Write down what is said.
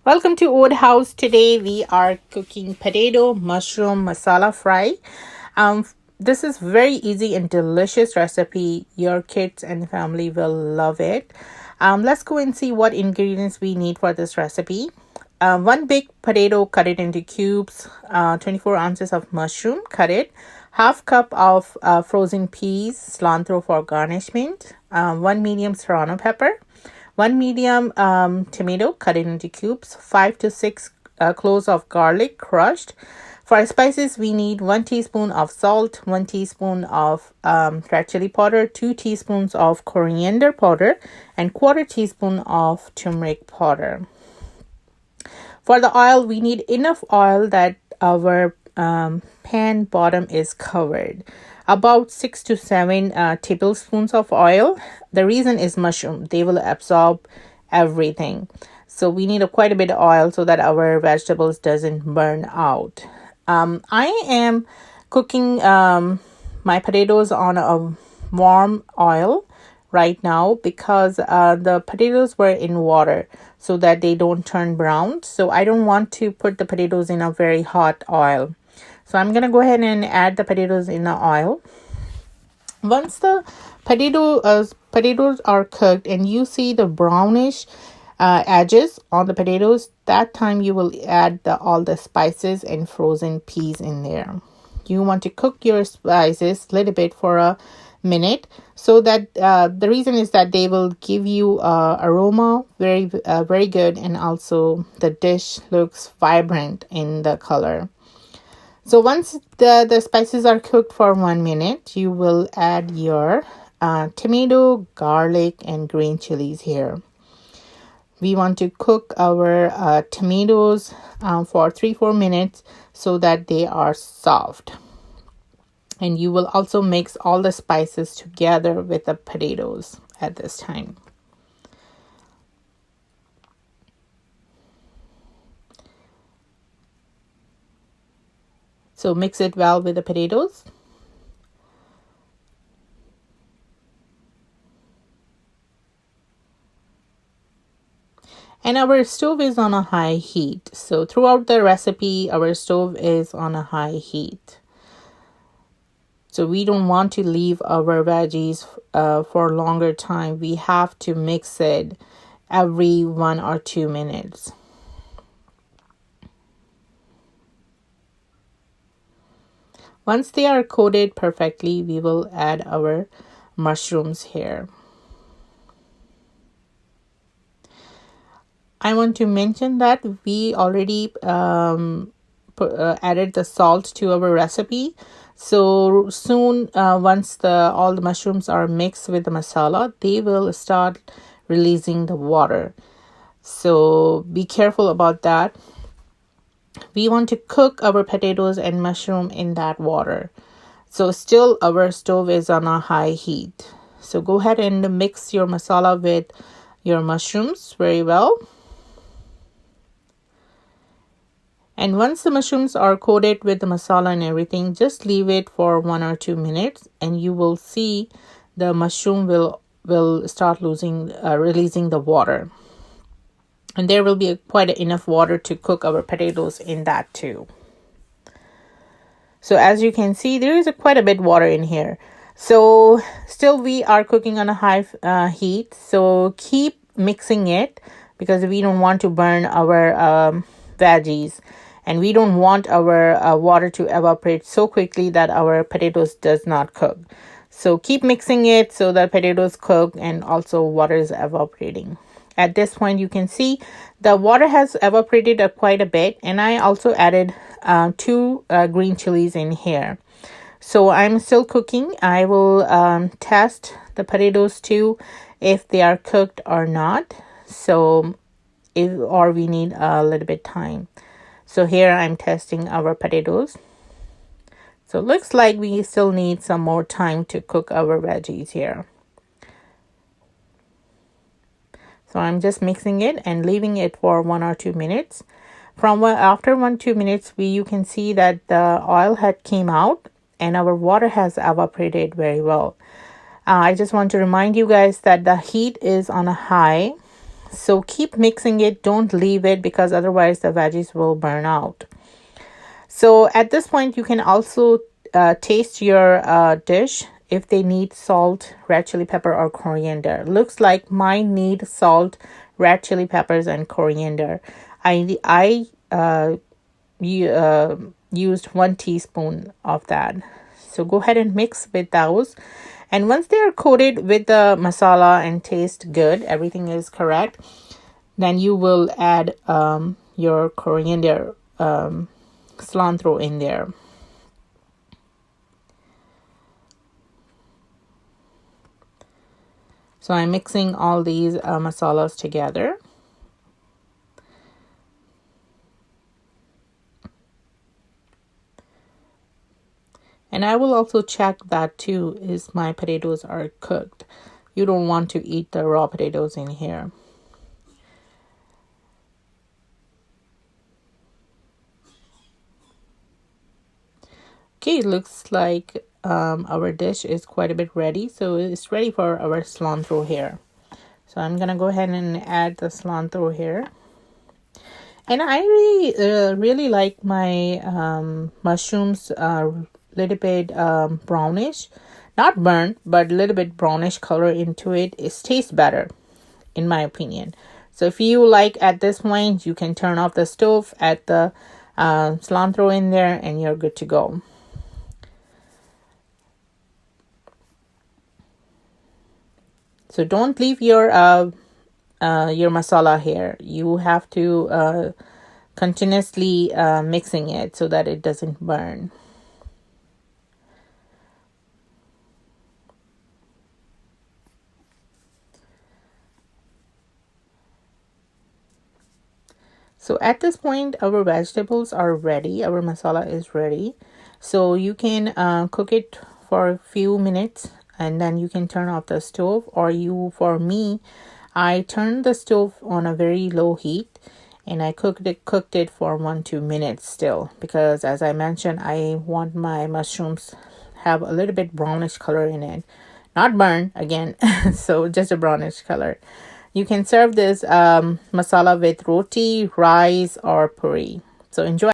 Welcome to Old House. Today we are cooking potato mushroom masala fry. Um, this is very easy and delicious recipe. Your kids and family will love it. Let's go and see what ingredients we need for this recipe. One big potato, cut it into cubes. 24 ounces of mushroom, cut it. Half cup of frozen peas, cilantro for garnishment. One medium serrano pepper. One medium tomato, cut it into cubes. 5 to 6 cloves of garlic, crushed. For spices, we need 1 teaspoon of salt, 1 teaspoon of red chili powder, 2 teaspoons of coriander powder, and quarter teaspoon of turmeric powder. For the oil, we need enough oil that our pan bottom is covered. About 6 to 7 tablespoons of oil. The reason is mushroom. They will absorb everything. So we need quite a bit of oil so that our vegetables doesn't burn out. I am cooking my potatoes on a warm oil right now because the potatoes were in water so that they don't turn brown. So I don't want to put the potatoes in a very hot oil. So I'm going to go ahead and add the potatoes in the oil. Once the potatoes are cooked and you see the brownish edges on the potatoes, that time you will add all the spices and frozen peas in there. You want to cook your spices a little bit for a minute so that the reason is that they will give you aroma very good, and also the dish looks vibrant in the color. So once the spices are cooked for 1 minute, you will add your tomato, garlic, and green chilies here. We want to cook our tomatoes for 3-4 minutes so that they are soft. And you will also mix all the spices together with the potatoes at this time. So mix it well with the potatoes. And our stove is on a high heat. So throughout the recipe, our stove is on a high heat. So we don't want to leave our veggies for a longer time. We have to mix it every 1 or 2 minutes. Once they are coated perfectly, we will add our mushrooms here. I want to mention that we already added the salt to our recipe. So soon, once all the mushrooms are mixed with the masala, they will start releasing the water. So be careful about that. We want to cook our potatoes and mushroom in that water. So still our stove is on a high heat. So go ahead and mix your masala with your mushrooms very well. And once the mushrooms are coated with the masala and everything, just leave it for 1 or 2 minutes and you will see the mushroom will start releasing the water. And there will be quite enough water to cook our potatoes in that too. So as you can see, there is quite a bit water in here. So still we are cooking on a high heat. So keep mixing it because we don't want to burn our veggies. And we don't want our water to evaporate so quickly that our potatoes does not cook. So keep mixing it so that potatoes cook and also water is evaporating. At this point, you can see the water has evaporated quite a bit. And I also added 2 green chilies in here. So I'm still cooking. I will test the potatoes too if they are cooked or not. So or we need a little bit time. So here I'm testing our potatoes. So it looks like we still need some more time to cook our veggies here. So I'm just mixing it and leaving it for 1 or 2 minutes. After 1-2 minutes, you can see that the oil had came out and our water has evaporated very well. I just want to remind you guys that the heat is on a high. So keep mixing it. Don't leave it because otherwise the veggies will burn out. So at this point, you can also taste your dish if they need salt, red chili pepper, or coriander. Looks like mine need salt, red chili peppers, and coriander. I used 1 teaspoon of that. So go ahead and mix with those. And once they are coated with the masala and taste good, everything is correct, then you will add your coriander cilantro in there. So I'm mixing all these masalas together. And I will also check that too, is my potatoes are cooked. You don't want to eat the raw potatoes in here. Okay, it looks like our dish is quite a bit ready. So it's ready for our cilantro here. So I'm going to go ahead and add the cilantro here. And I really like my mushrooms little bit brownish, not burnt, but a little bit brownish color into it. It tastes better, in my opinion. So if you like at this point, you can turn off the stove, add the cilantro in there, and you're good to go. So don't leave your masala here. You have to continuously mixing it so that it doesn't burn. So at this point, our vegetables are ready. Our masala is ready. So you can cook it for a few minutes and then you can turn off the stove. For me, I turned the stove on a very low heat and I cooked it for 1-2 minutes still, because as I mentioned, I want my mushrooms have a little bit brownish color in it. Not burn again, so just a brownish color. You can serve this masala with roti, rice, or puri. So enjoy.